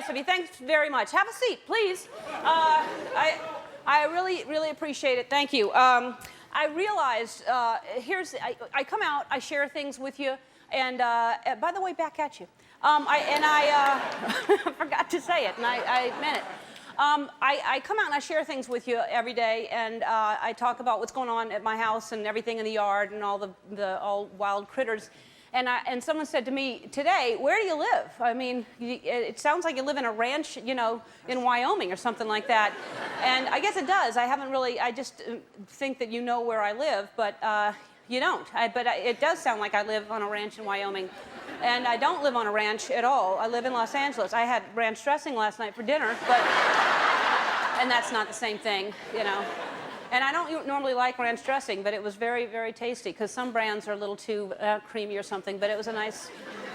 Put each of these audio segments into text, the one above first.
nice of you. Thanks very much. Have a seat, please. I really, really appreciate it. Thank you. I realized, I come out, I share things with you, and by the way, back at you. I forgot to say it, and I meant it. I come out and I share things with you every day, and I talk about what's going on at my house and everything in the yard and all the wild critters. And someone said to me today, "Where do you live? I mean, it sounds like you live in a ranch, you know, in Wyoming or something like that." And I guess it does. I just think that you know where I live, but you don't. But it does sound like I live on a ranch in Wyoming. And I don't live on a ranch at all. I live in Los Angeles. I had ranch dressing last night for dinner, and that's not the same thing, you know. And I don't normally like ranch dressing, but it was very, very tasty, because some brands are a little too creamy or something, but it was a nice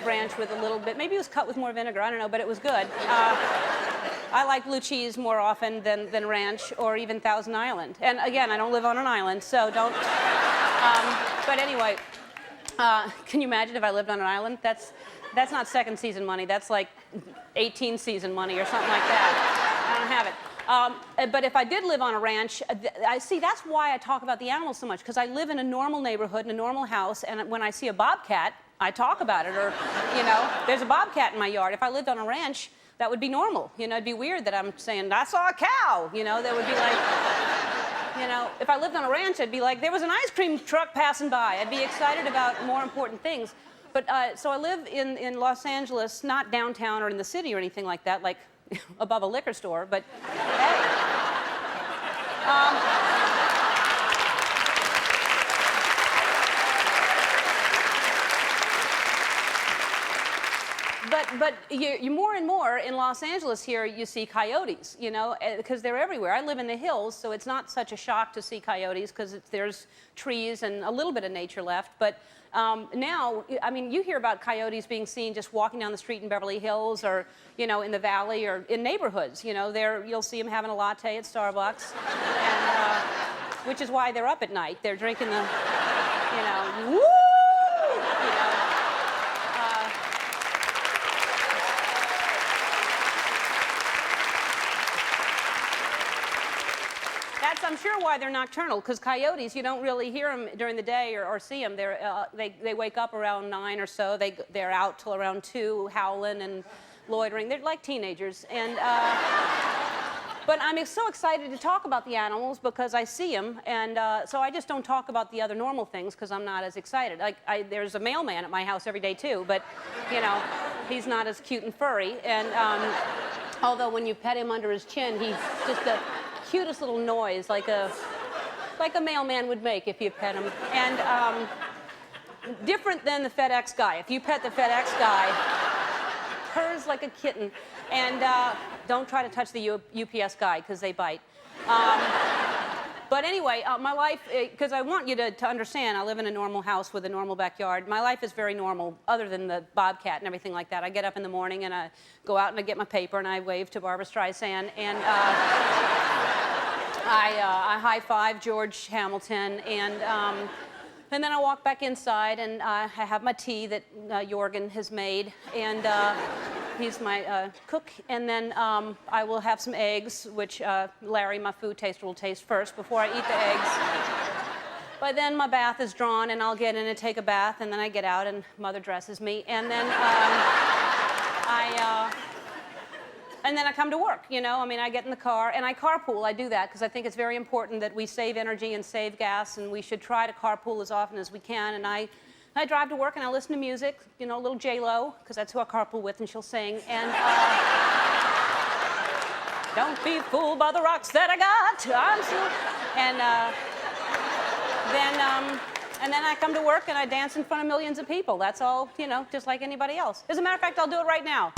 ranch with a little bit, maybe it was cut with more vinegar, I don't know, but it was good. I like blue cheese more often than ranch or even Thousand Island. And again, I don't live on an island, so don't, but anyway, can you imagine if I lived on an island? That's not second season money, that's like 18 season money or something like that. I don't have it. But if I did live on a ranch, that's why I talk about the animals so much, because I live in a normal neighborhood, in a normal house, and when I see a bobcat, I talk about it, or, you know, there's a bobcat in my yard. If I lived on a ranch, that would be normal. You know, it'd be weird that I'm saying, "I saw a cow," you know, that would be like, you know, if I lived on a ranch, I'd be like, "There was an ice cream truck passing by." I'd be excited about more important things. But, so I live in Los Angeles, not downtown or in the city or anything like that, like above a liquor store, but hey. But you more and more in Los Angeles here, you see coyotes, you know, because they're everywhere. I live in the hills, so it's not such a shock to see coyotes, because there's trees and a little bit of nature left. But now, I mean, you hear about coyotes being seen just walking down the street in Beverly Hills, or, you know, in the valley, or in neighborhoods. You know, you'll see them having a latte at Starbucks, and, which is why they're up at night. They're drinking the, you know, woo! You know, that's, I'm sure, why they're nocturnal, because coyotes, you don't really hear them during the day or see them. They wake up around 9 or so. They're out till around 2, howling and loitering. They're like teenagers. And, but I'm so excited to talk about the animals because I see them, and so I just don't talk about the other normal things because I'm not as excited. Like, there's a mailman at my house every day too, but, you know, he's not as cute and furry. And although when you pet him under his chin, he's just the cutest little noise, like a mailman would make if you pet him. And different than the FedEx guy. If you pet the FedEx guy, purrs like a kitten. And don't try to touch the UPS guy, because they bite. But anyway, my life, because I want you to understand, I live in a normal house with a normal backyard. My life is very normal, other than the bobcat and everything like that. I get up in the morning and I go out and I get my paper and I wave to Barbra Streisand, and I high-five George Hamilton, and then I walk back inside and I have my tea that Jorgen has made, and he's my cook, and then I will have some eggs, which Larry, my food taster, will taste first before I eat the eggs. But then my bath is drawn, and I'll get in and take a bath, and then I get out, and Mother dresses me, and then and then I come to work, you know. I mean, I get in the car, and I carpool. I do that because I think it's very important that we save energy and save gas, and we should try to carpool as often as we can. And I drive to work, and I listen to music, you know, a little J-Lo, because that's who I carpool with, and she'll sing. And don't be fooled by the rocks that I got. I'm still... And then I come to work, and I dance in front of millions of people. That's all, you know, just like anybody else. As a matter of fact, I'll do it right now.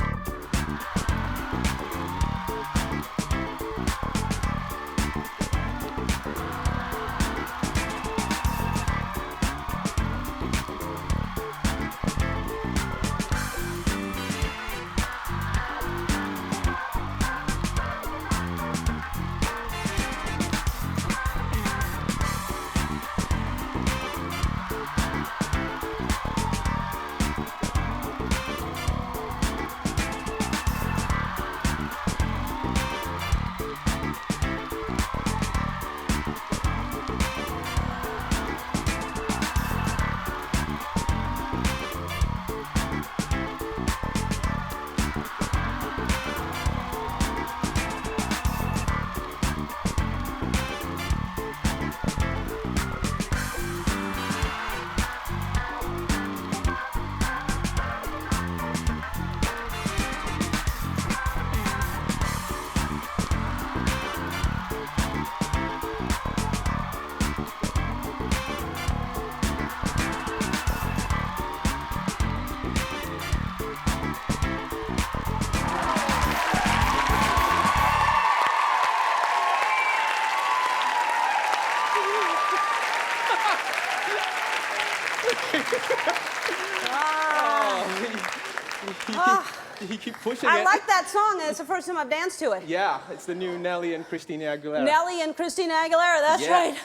You keep pushing I it. like that song. It's the first time I've danced to it. Yeah, it's the new Nelly and Christina Aguilera. Nelly and Christina Aguilera, that's right.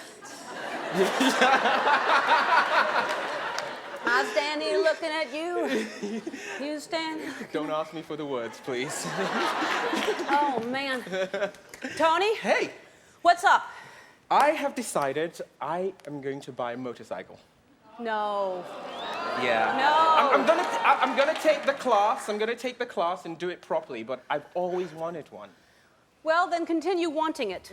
I stand here looking at you. You stand. Don't ask me for the words, please. Oh, man. Tony? Hey. What's up? I have decided I am going to buy a motorcycle. No. Yeah. No. I'm gonna take the class. I'm gonna take the class and do it properly. But I've always wanted one. Well, then continue wanting it.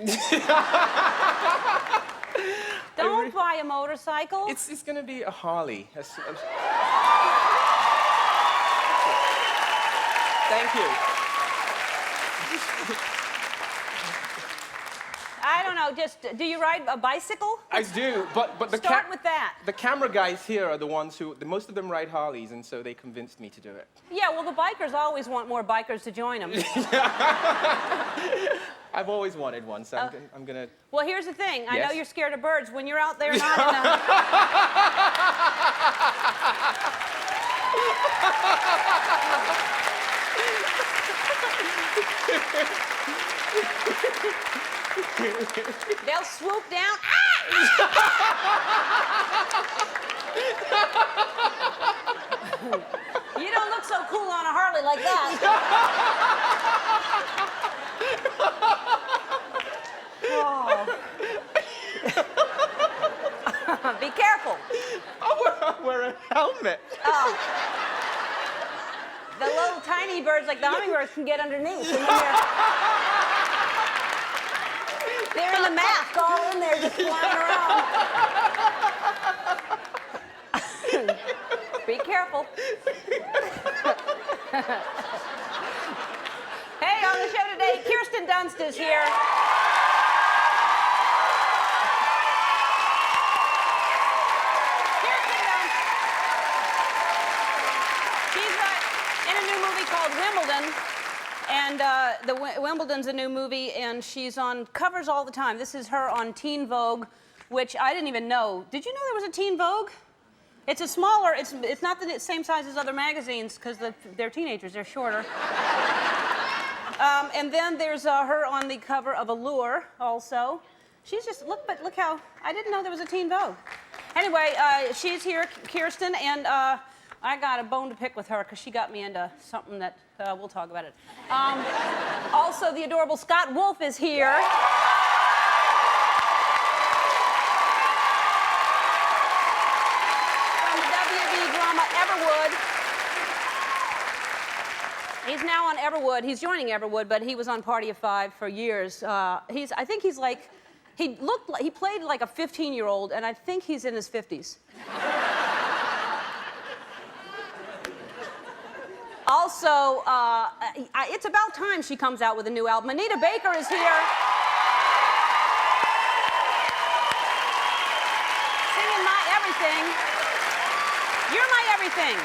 Don't buy a motorcycle. It's gonna be a Harley. Thank you. I don't know, just, do you ride a bicycle? I do, but the Start with that. The camera guys here are the ones who, most of them ride Harleys, and so they convinced me to do it. Yeah, well, the bikers always want more bikers to join them. I've always wanted one, so I'm gonna... Well, here's the thing. I Yes? know you're scared of birds. When you're out there not in a... They'll swoop down. Ah! You don't look so cool on a Harley like that. Oh. Be careful. I'll wear a helmet. Oh. The little tiny birds, like the hummingbirds, can get underneath. And they're in the mask, all in there, just flying around. Be careful. Hey, on the show today, Kirsten Dunst is here. Kirsten Dunst. She's in a new movie called Wimbledon. And Wimbledon's a new movie, and she's on covers all the time. This is her on Teen Vogue, which I didn't even know. Did you know there was a Teen Vogue? It's a smaller, it's not the same size as other magazines, because they're teenagers, they're shorter. And then there's her on the cover of Allure, also. She's just, look how, I didn't know there was a Teen Vogue. Anyway, she's here, Kirsten, and I got a bone to pick with her because she got me into something that we'll talk about it. Also, the adorable Scott Wolf is here. From the WB drama Everwood. He's now on Everwood. He's joining Everwood, but he was on Party of Five for years. I think he's like, he played like a 15-year-old, and I think he's in his 50s. Also, it's about time she comes out with a new album. Anita Baker is here. Singing My Everything. You're my everything.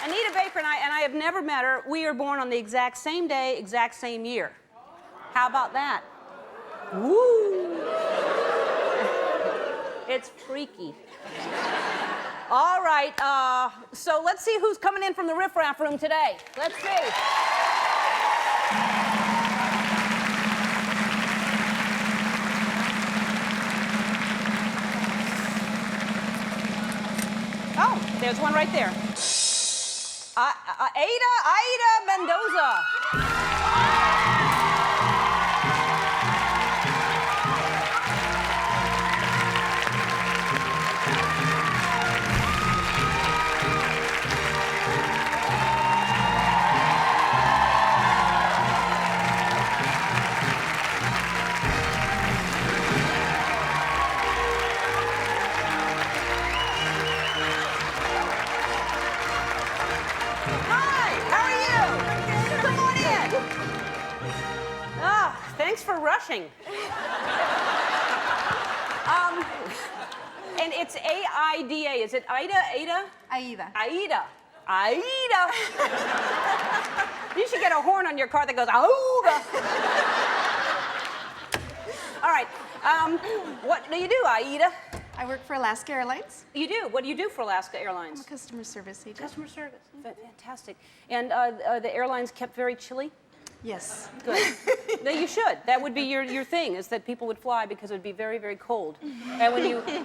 Anita Baker and I have never met her. We are born on the exact same day, exact same year. How about that? Woo! It's freaky. All right, so let's see who's coming in from the Riff Raff room today. Let's see. Oh, there's one right there. Aida Mendoza. Thanks for rushing. And it's A-I-D-A. Is it Aida? Aida? Aida. Aida. Aida. You should get a horn on your car that goes, Aida. All right. What do you do, Aida? I work for Alaska Airlines. You do? What do you do for Alaska Airlines? I'm a customer service agent. Customer service. Fantastic. And the airlines kept very chilly? Yes. Good. No, you should. That would be your thing, is that people would fly because it would be very, very cold. And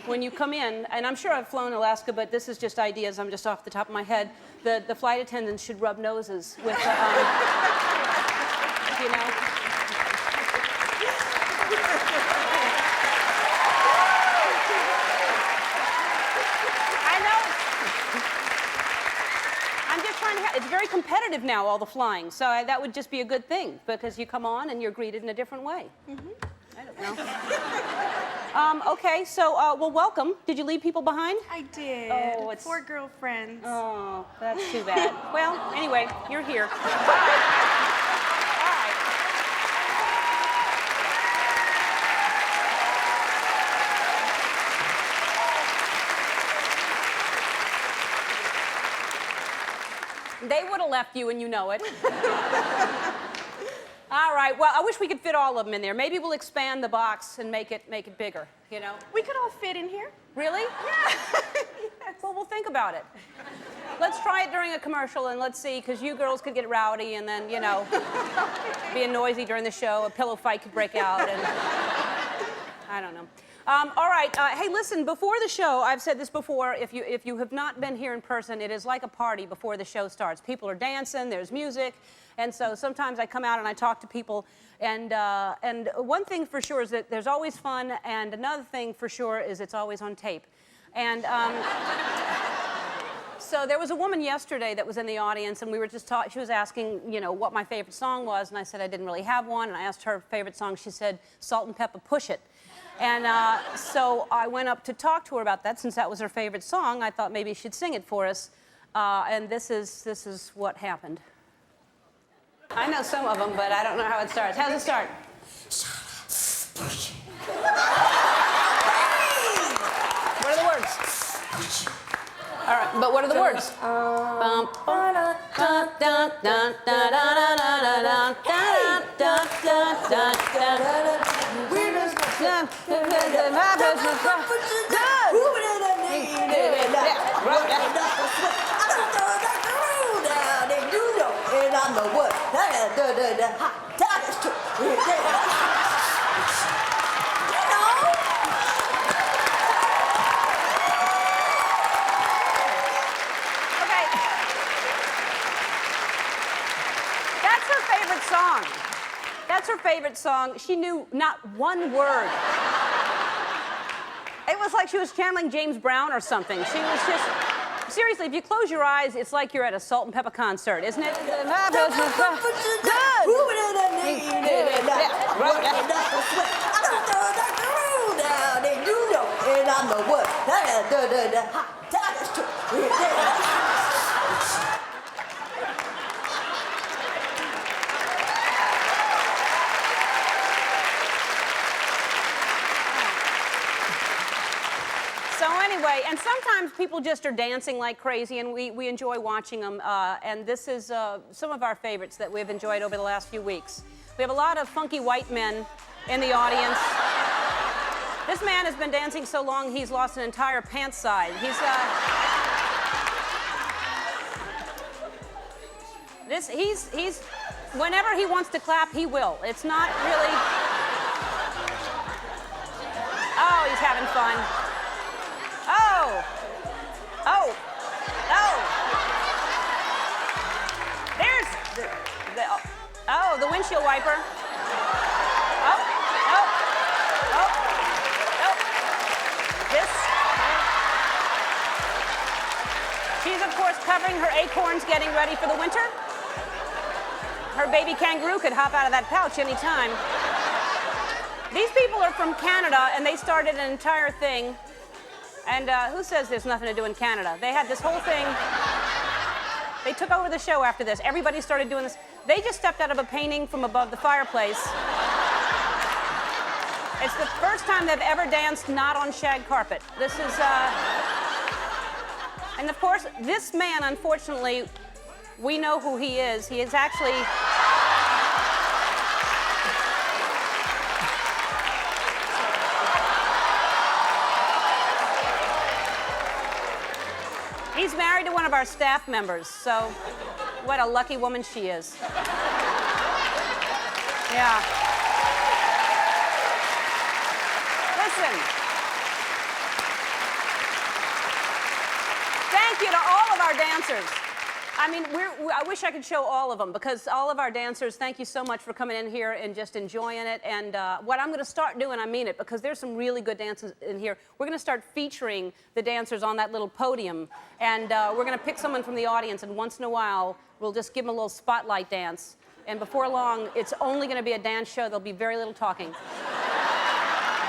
when you come in, and I'm sure I've flown Alaska, but this is just ideas, I'm just off the top of my head, the flight attendants should rub noses with, you know. It's very competitive now, all the flying, so that would just be a good thing, because you come on and you're greeted in a different way. I don't know. Okay, so, well, welcome. Did you leave people behind? I did. Oh, 4 girlfriends. Oh, that's too bad. Well, anyway, you're here. All right. They would have left you, and you know it. All right. Well, I wish we could fit all of them in there. Maybe we'll expand the box and make it bigger. You know. We could all fit in here. Really? Yeah. Yes. Well, we'll think about it. Let's try it during a commercial, and let's see, because you girls could get rowdy, and then, you know, being noisy during the show, a pillow fight could break out, and I don't know. All right. Hey, listen, before the show, I've said this before, if you have not been here in person, it is like a party before the show starts. People are dancing, there's music, and so sometimes I come out and I talk to people, and one thing for sure is that there's always fun, and another thing for sure is it's always on tape. And so there was a woman yesterday that was in the audience, and we were just talking. She was asking, you know, what my favorite song was, and I said I didn't really have one, and I asked her favorite song. She said, Salt and Pepper, Push It. And so I went up to talk to her about that. Since that was her favorite song, I thought maybe she'd sing it for us. And this is what happened. I know some of them, but I don't know how it starts. How's it start? What are the words? All right, but what are the words? That's her favorite song. She knew not one word. It was like she was channeling James Brown or something. She was just... Seriously, if you close your eyes, it's like you're at a Salt and Pepper concert, isn't it? Good! Anyway, and sometimes people just are dancing like crazy, and we enjoy watching them. And this is some of our favorites that we've enjoyed over the last few weeks. We have a lot of funky white men in the audience. This man has been dancing so long he's lost an entire pants side. He's whenever he wants to clap, he will. It's not really. Oh, he's having fun. Oh! Oh! Oh! There's the windshield wiper. Oh! Oh! Oh! Oh! This. She's, of course, covering her acorns, getting ready for the winter. Her baby kangaroo could hop out of that pouch any time. These people are from Canada, and they started an entire thing. And who says there's nothing to do in Canada? They had this whole thing. They took over the show after this. Everybody started doing this. They just stepped out of a painting from above the fireplace. It's the first time they've ever danced not on shag carpet. This is, and of course, this man, unfortunately, we know who he is. He is actually... He's married to one of our staff members, so what a lucky woman she is. Yeah. Listen. Thank you to all of our dancers. I mean, I wish I could show all of them, because all of our dancers, thank you so much for coming in here and just enjoying it. And what I'm going to start doing, I mean it, because there's some really good dancers in here. We're going to start featuring the dancers on that little podium. And we're going to pick someone from the audience, and once in a while, we'll just give them a little spotlight dance. And before long, it's only going to be a dance show. There'll be very little talking.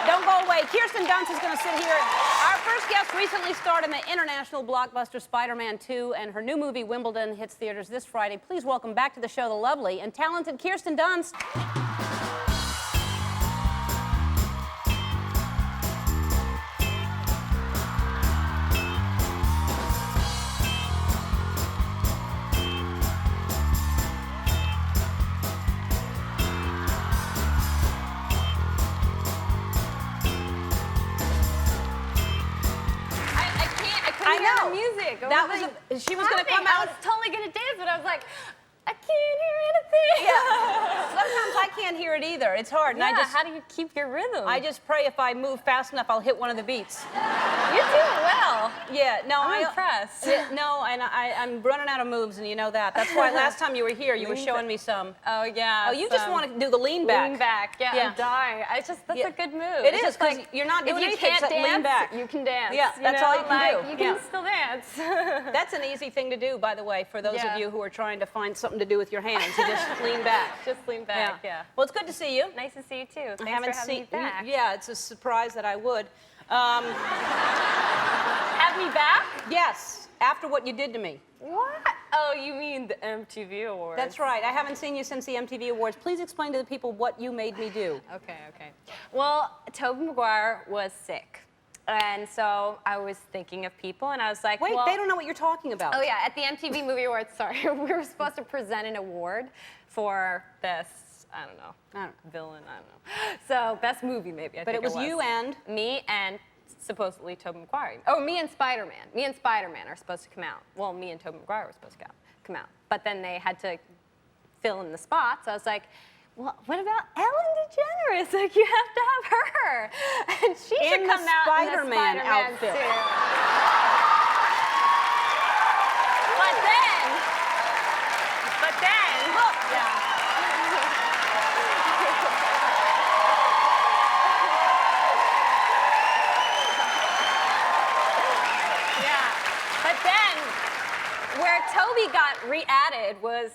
Don't go away. Kirsten Dunst is going to sit here. Our first guest recently starred in the international blockbuster Spider-Man 2, and her new movie, Wimbledon, hits theaters this Friday. Please welcome back to the show the lovely and talented Kirsten Dunst. I know. Music. That was she was going to come out. I was totally going to dance, but I was like, I can't hear anything. Yeah. Sometimes I can't hear it either. It's hard. Yeah, And how do you keep your rhythm? I just pray if I move fast enough, I'll hit one of the beats. You're doing well. Yeah, no, I'm impressed. No, and I'm running out of moves, and you know that. That's why last time you were here, you were showing me some. Oh, yeah. Oh, you just want to do the lean back. Lean back. Yeah, Yeah. I'm dying. That's a good move. It It's is, just because like, you're not doing if you anything can't except dance, lean back. you can dance. Yeah, that's all you can do. You can Yeah. still dance. That's an easy thing to do, by the way, for those Yeah. of you who are trying to find something to do with your hands. You just lean back. Just lean back, yeah. Well, it's good to see you. Nice to see you, too. I Thanks haven't for having seen me back. Yeah, it's a surprise that I would. Have me back? Yes, after what you did to me. What? Oh, you mean the MTV Awards? That's right. I haven't seen you since the MTV Awards. Please explain to the people what you made me do. Okay. Well, Tobey Maguire was sick. And so I was thinking of people, and I was like, Wait, well, they don't know what you're talking about. Oh, yeah, at the MTV Movie Awards, sorry, we were supposed to present an award for best, I don't know, villain, I don't know. So, best movie, maybe, I But think it was you and? Me and supposedly Tobey Maguire. Oh, me and Spider-Man. Me and Spider-Man are supposed to come out. Well, me and Tobey Maguire were supposed to come out. But then they had to fill in the spots. So I was like, well, what about Ellen DeGeneres? Like, you have to have her. And she should In come the out in the Spider-Man outfit. suit. But then, look, yeah. Yeah. But then, where Toby got re-added was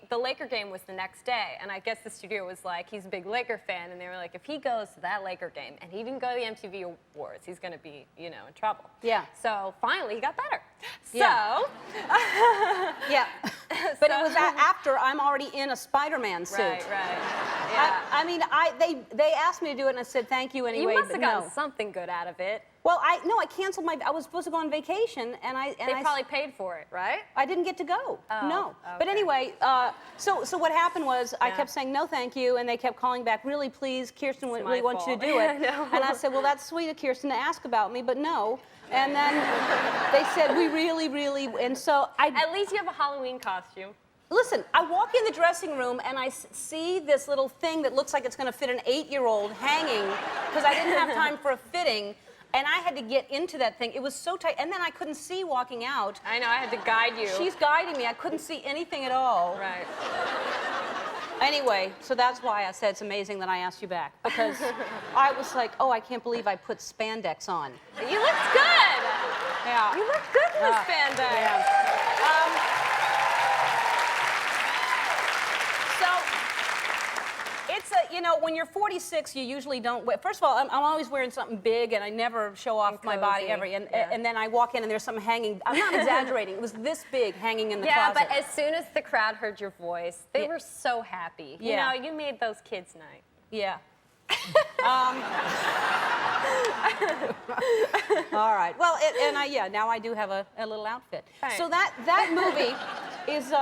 the Laker game was the next day, and I guess the studio was like, he's a big Laker fan, and they were like, if he goes to that Laker game and he didn't go to the MTV Awards, he's gonna be, in trouble. Yeah. So finally, he got better. Yeah. So. Yeah. But it was after I'm already in a Spider-Man suit. Right. Yeah. I mean, they asked me to do it, and I said thank you anyway. You must have but gotten no. something good out of it. Well, I canceled I was supposed to go on vacation, and They probably paid for it, right? I didn't get to go. Oh, No. okay. But anyway, so what happened was I Yeah. kept saying no, thank you, and they kept calling back, really, please, Kirsten It's really my wants you to fault. do it. I know. And I said, well, that's sweet of Kirsten to ask about me, but no. And then they said, we really, and so At least you have a Halloween costume. Listen, I walk in the dressing room and I see this little thing that looks like it's going to fit an 8-year-old hanging because I didn't have time for a fitting, and I had to get into that thing. It was so tight, and then I couldn't see walking out. I know, I had to guide you. She's guiding me. I couldn't see anything at all. Right. Anyway, so that's why I said it's amazing that I asked you back, because I was like, oh, I can't believe I put spandex on. You looked good. Yeah. You look good in the spandex. Yeah. It's when you're 46, you usually don't wear. First of all, I'm always wearing something big, and I never show off my body cozy. ever. Yeah. And then I walk in, and there's something hanging. I'm not exaggerating. It was this big hanging in the Yeah, closet. but as soon as the crowd heard your voice, they Yeah. were so happy. Yeah. You made those kids' night. Yeah. All right. Well, now I do have a little outfit. Right. So that movie is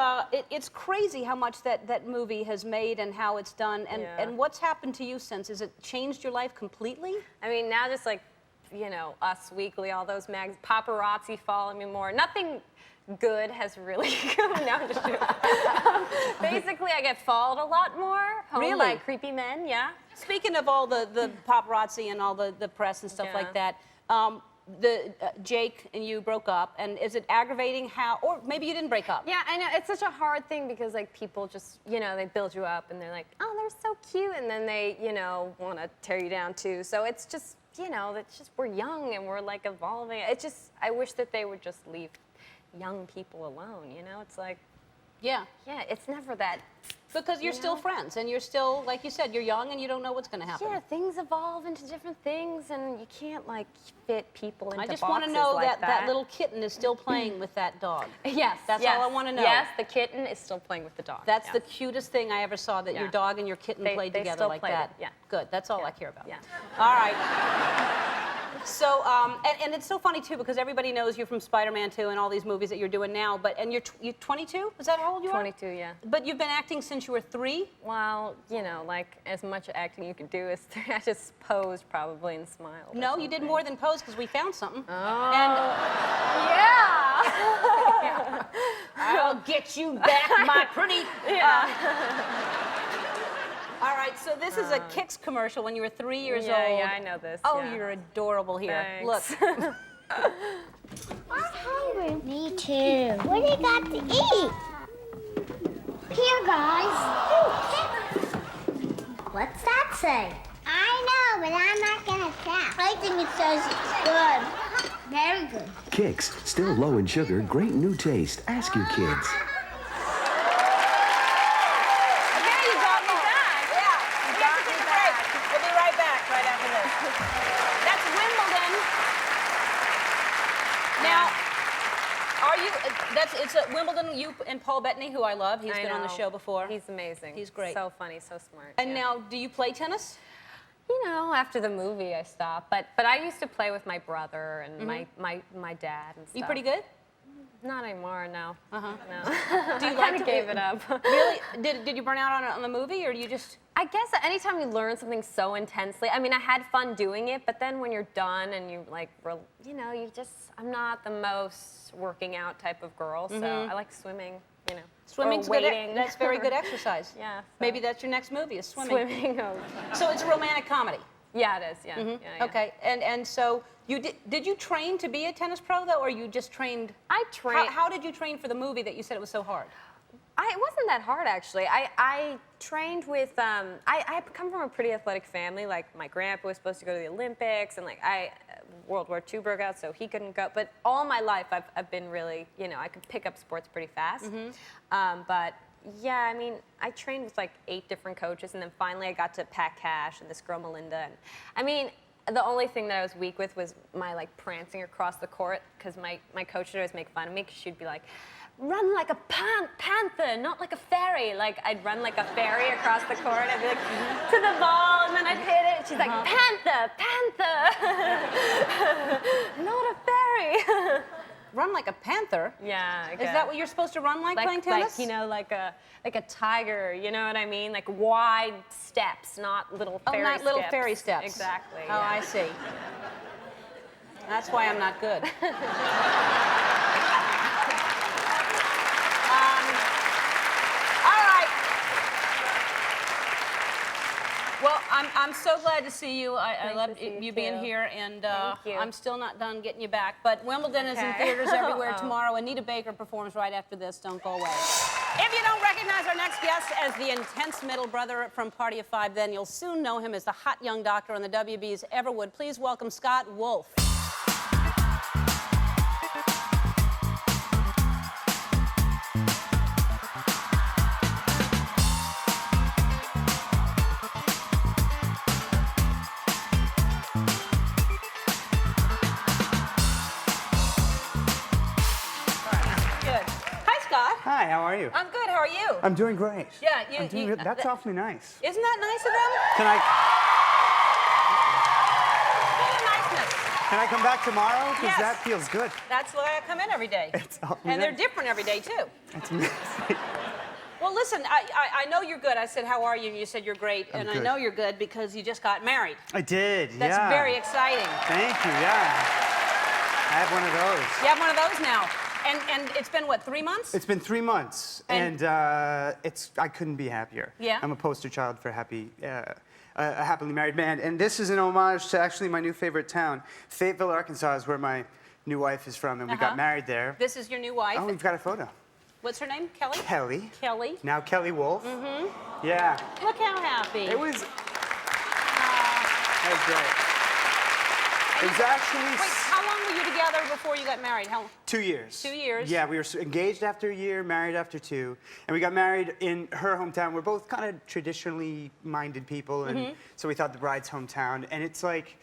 it's crazy how much that movie has made and how it's done, and Yeah. and what's happened to you since? Has it changed your life completely? I mean, now just like you know, Us Weekly, all those mags, paparazzi following me more. Nothing good has really come. No, I'm just joking. Basically, I get followed a lot more. Home Really? by creepy men, yeah. Speaking of all the paparazzi and all the press and stuff Yeah. like that, Jake and you broke up, and is it aggravating how, or maybe you didn't break up? Yeah, I know. It's such a hard thing because, like, people just, you know, they build you up and they're like, oh, they're so cute. And then they, you know, want to tear you down, too. So it's just, you know, it's just, we're young and we're, like, evolving. It's just, I wish that they would just leave young people alone, you know? It's like, Yeah. yeah, it's never that. Because you're still friends, and you're still, like you said, you're young and you don't know what's going to happen. Yeah, things evolve into different things, and you can't, like, fit people into I just want want to know like that little kitten is still playing with that dog. Yes, That's yes, all I want to know. Yes, the kitten is still playing with the dog. That's yeah. the cutest thing I ever saw, that your Yeah. dog and your kitten played they together still like played that. it, yeah. Good, that's all Yeah. I care about. Yeah. All right. So, and it's so funny, too, because everybody knows you from Spider-Man 2 and all these movies that you're doing now, but, and you're 22? Is that how old you are? 22, yeah. But you've been acting since you were 3? Well, you know, like, as much acting you could do is I just posed probably and smiled. or No, you did something. more than pose, because we found something. Oh. And Yeah. I'll get you back, my pretty. All right, so this is a Kicks commercial when you were 3 years yeah, old. yeah, I know this. Oh, yeah. you're adorable here. Thanks. Look. I'm hungry. Me too. What do you got to eat? Here, guys. What's that say? I know, but I'm not gonna tell. I think it says it's good. Very good. Kicks, still low in sugar, great new taste. Ask your kids. Okay, you got me back. Yeah, you got me back. We'll be right back right after this. That's Wimbledon. Now, are you? It's at Wimbledon. You and Paul Bettany, who I love. He's I been on the know. show before. He's amazing. He's great. So funny, so smart. And yeah. now, do you play tennis? You know, after the movie, I stopped. But I used to play with my brother and my dad and stuff. You pretty good? Not anymore, no. Uh-huh. No. Do you I like kind to- of gave it up. Really? Did you burn out on the movie, or do you just? I guess anytime you learn something so intensely, I mean, I had fun doing it, but then when you're done and you like, you know, I'm not the most working out type of girl, so I like swimming, you know. Swimming's or good. wading. That's very good exercise. Yeah. So. Maybe that's your next movie, is swimming. Swimming. Oh. So it's a romantic comedy. Yeah, it is. Yeah. Yeah, yeah. Okay, and so you did you train to be a tennis pro though, or you just trained? I trained. How did you train for the movie that you said it was so hard? It wasn't that hard actually. I trained with. I come from a pretty athletic family. Like my grandpa was supposed to go to the Olympics, and like World War II broke out, so he couldn't go. But all my life, I've been really, you know, I could pick up sports pretty fast. But yeah, I mean, I trained with like 8 different coaches, and then finally I got to Pat Cash and this girl Melinda. And I mean, the only thing that I was weak with was my like prancing across the court, because my coach would always make fun of me, because she'd be like, run like a panther, not like a fairy. Like I'd run like a fairy across the court. I'd be like, to the ball, and then I'd hit it. She's like, panther, not a fairy. Run like a panther? Yeah. Is that what you're supposed to run like playing tennis? Like, you know, like a tiger, you know what I mean? Like wide steps, not little fairy steps. not little fairy steps. Exactly. Oh, yeah. I see. That's why I'm not good. All right. Well, I'm so glad to see you. I Nice love to see you you being too. here, and Thank you. I'm still not done getting you back. But Wimbledon is in Okay. theaters everywhere Oh. tomorrow. Anita Baker performs right after this. Don't go away. If you don't recognize our next guest as the intense middle brother from Party of Five, then you'll soon know him as the hot young doctor on the WB's Everwood. Please welcome Scott Wolf. Good. Hi, Scott. Hi, how are you? I'm good. How are you? I'm doing great. Yeah, I'm doing good. That's awfully nice. Isn't that nice of them? Can I Niceness. can I come back tomorrow? Because Yes. that feels good. That's why I come in every day. It's awfully And they're nice. different every day, too. It's amazing. Well, listen, I know you're good. I said, how are you? And you said, you're great. And I good. know you're good because you just got married. I did, That's yeah. very exciting. Thank you, yeah. I have one of those. You have one of those now. And it's been, what, 3 months? It's been 3 months, And- I couldn't be happier. Yeah? I'm a poster child for a happily married man, and this is an homage to actually my new favorite town. Fayetteville, Arkansas is where my new wife is from, and we got married there. This is your new wife. Oh, we've got a photo. What's her name? Kelly? Kelly. Kelly. Now Kelly Wolf. Mm-hmm. Yeah. Look how happy. It was. That was great. It was actually. Wait, how long were you together before you got married? How? 2 years. 2 years? Yeah, we were engaged after a year, married after 2, and we got married in her hometown. We're both kind of traditionally minded people, and so we thought the bride's hometown. And it's like,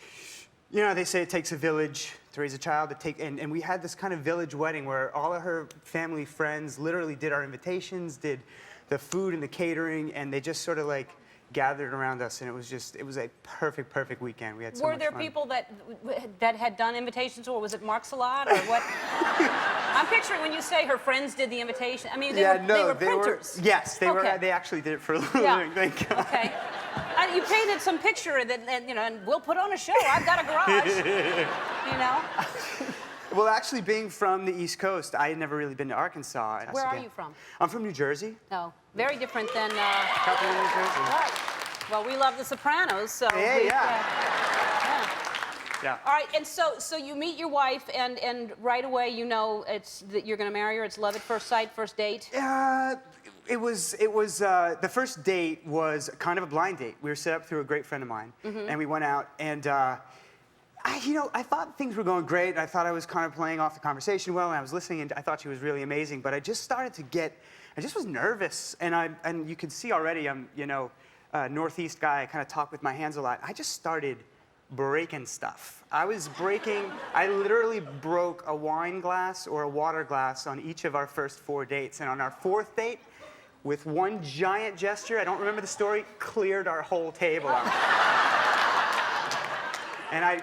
you know, they say it takes a village to raise a child. And we had this kind of village wedding where all of her family friends literally did our invitations, did the food and the catering, and they just sort of like gathered around us, and it was a perfect weekend. We had so Were much there fun. people that had done invitations, or was it Mark's a lot, or what? I'm picturing when you say her friends did the invitation. I mean, they were printers. Yes, they were. Okay. They actually did it for a living. Yeah. Thank God. Okay. You painted some picture that, and, you know, and we'll put on a show. I've got a garage. You know. Well, actually, being from the East Coast, I had never really been to Arkansas. And Where are you from? I'm from New Jersey. No, very different than. Capital of New Jersey. Right. Well, we love The Sopranos, so. Yeah, yeah. Yeah. All right, and so you meet your wife, and right away you know that you're going to marry her. It's love at first sight, first date. It was the first date was kind of a blind date. We were set up through a great friend of mine, and we went out, and I thought things were going great. I thought I was kind of playing off the conversation well, and I was listening, and I thought she was really amazing. But I just started to get, I just was nervous, and you can see already I'm, you know, a Northeast guy. I kind of talk with my hands a lot. I just started breaking stuff. I literally broke a wine glass or a water glass on each of our first 4 dates, and on our 4th date, with one giant gesture, I don't remember the story, cleared our whole table out. And I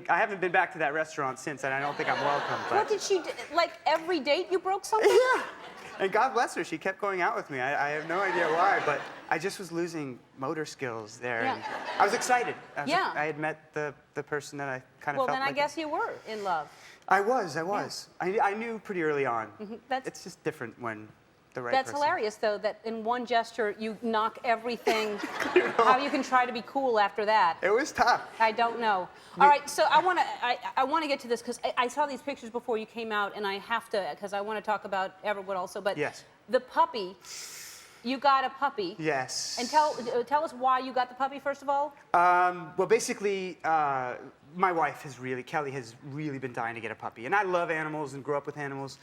haven't been back to that restaurant since, and I don't think I'm welcome. But. What did she do? Like every date you broke something? Yeah. And God bless her, she kept going out with me. I have no idea why, but I just was losing motor skills there. Yeah. And I was excited. Yeah. I had met the person that I kind of Well, felt then I like guess you were in love. I was. I knew pretty early on. That's- It's just different when the right That's person. hilarious, though, that in one gesture you knock everything. How you can try to be cool after that. It was tough. I don't know. All right, so I want to get to this because I saw these pictures before you came out, and I have to because I want to talk about Everwood also. But Yes. The puppy, you got a puppy. Yes. And tell us why you got the puppy first of all. Well, basically, my wife Kelly has really been dying to get a puppy, and I love animals and grew up with animals,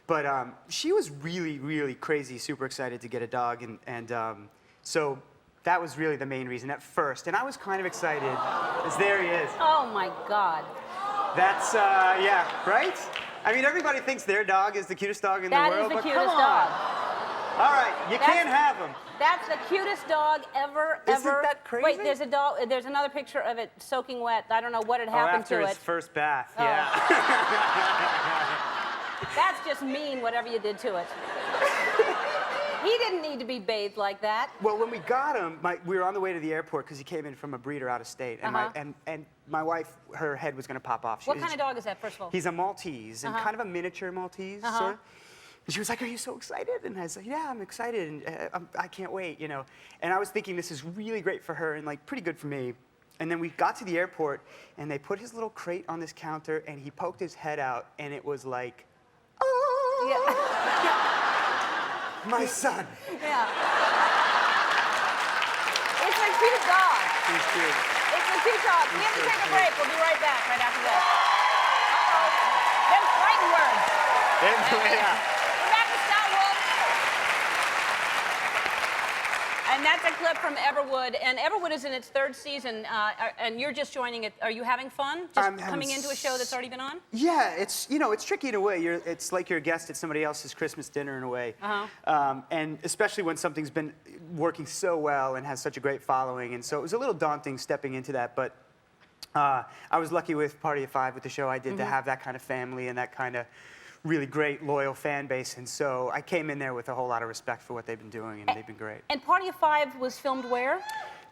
but she was really crazy, super excited to get a dog, and so that was really the main reason at first, and I was kind of excited. There he is. Oh my God. That's yeah, right? I mean, everybody thinks their dog is the cutest dog in the world. That is the but cutest come on. dog. All right, you can't have him. That's the cutest dog ever. Isn't that crazy? Wait, there's a dog. There's another picture of it soaking wet. I don't know what had happened after to his it. first bath, Oh. yeah. That's just mean, whatever you did to it. He didn't need to be bathed like that. Well, when we got him, we were on the way to the airport because he came in from a breeder out of state, and and my wife, her head was going to pop off. What kind of dog is that, first of all? He's a Maltese, and kind of a miniature Maltese, sort of. And she was like, "Are you so excited?" And I was like, "Yeah, I'm excited, and I can't wait, you know." And I was thinking this is really great for her and like pretty good for me. And then we got to the airport, and they put his little crate on this counter, and he poked his head out, and it was like, "Oh, Yeah. my son." Yeah. It's a cute dog. He's cute. It's a cute dog. We have to take a break. We'll be right back right after this. Uh-oh. Them fighting words. Yeah. We're back to Star Wolf. And that's a clip from Everwood. And Everwood is in its 3rd season, and you're just joining it. Are you having fun? Just coming into a show that's already been on? Yeah, it's tricky in a way. It's like you're a guest at somebody else's Christmas dinner in a way. And especially when something's been working so well and has such a great following. And so it was a little daunting stepping into that, but I was lucky with Party of 5 with the show I did to have that kind of family and that kind of really great, loyal fan base, and so I came in there with a whole lot of respect for what they've been doing, and they've been great. And Party of Five was filmed where?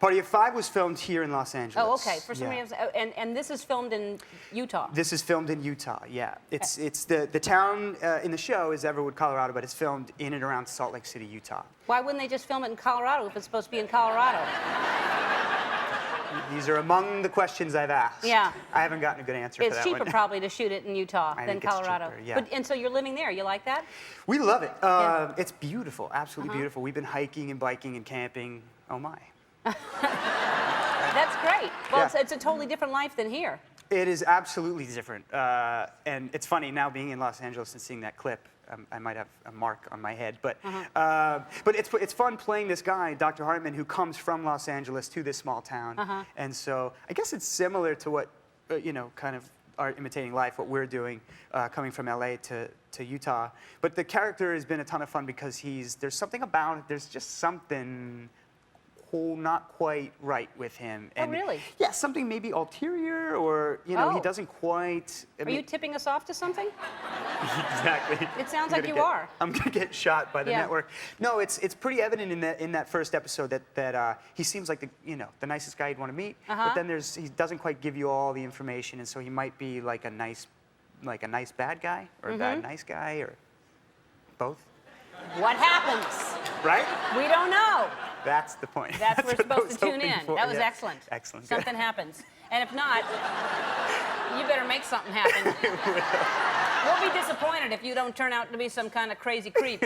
Party of Five was filmed here in Los Angeles. Oh, okay. For some Yeah. reason, and this is filmed in Utah. This is filmed in Utah, yeah. It's the town in the show is Everwood, Colorado, but it's filmed in and around Salt Lake City, Utah. Why wouldn't they just film it in Colorado if it's supposed to be in Colorado? These are among the questions I've asked. Yeah. I haven't gotten a good answer for It's that cheaper one. probably to shoot it in Utah I than think it's Colorado. cheaper, yeah. And so you're living there. You like that? We love it. Yeah. It's beautiful, absolutely beautiful. We've been hiking and biking and camping. Oh my. That's great. Well, Yeah. it's a totally different life than here. It is absolutely different. And it's funny, now being in Los Angeles and seeing that clip, I might have a mark on my head. But it's fun playing this guy, Dr. Hartman, who comes from Los Angeles to this small town. And so I guess it's similar to what, kind of art imitating life, what we're doing, coming from LA to Utah. But the character has been a ton of fun because there's something about it, there's just something not quite right with him. Oh, really? Yeah, something maybe ulterior, or he doesn't quite. Are you tipping us off to something? Exactly. It sounds I'm like gonna you are. I'm gonna get shot by the Yeah. network. No, it's pretty evident in that first episode that he seems like the nicest guy you'd want to meet, but then he doesn't quite give you all the information, and so he might be like a nice bad guy or a bad nice guy or both. What happens? Right? We don't know. That's the point. That's where we're what I supposed was to tune hoping in. for, That was yeah. excellent. Excellent. Good. Something happens. And if not, you better make something happen. We'll be disappointed if you don't turn out to be some kind of crazy creep.